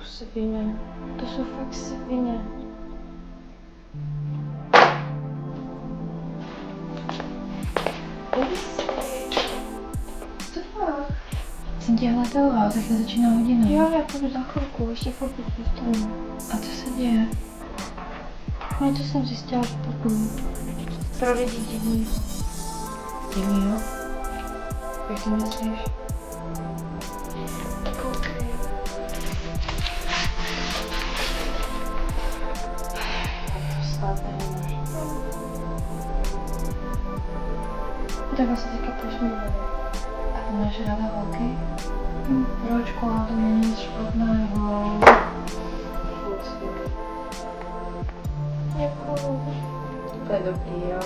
svině. To jsou fakt svině. Co fakt? Jsem tě hledala, tak začíná hodina. Jo, já půjdu za chvilku, ještě chvilku zůstanu. A co se děje? Něco jsem zjistila špatný. Pro lidi divný. Divný, jo? Jak to myslíš? Koukej. To snad není. Tak asi teďka pošlu. A ty máš ráda holky? Proč, kola, to není nic špatného. Děkuju. To je dobrý, jo?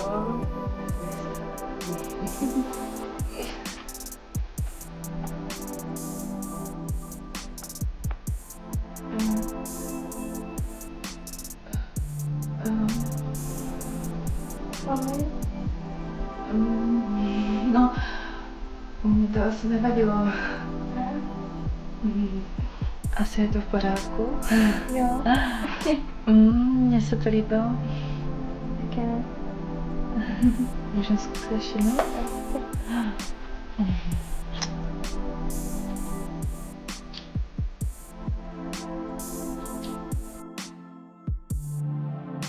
Mami? No, to asi nevadilo. Asi je to v pořádku. Jo. Mně se to líbilo. Taky ne. Můžeme zkusit ještě jednou?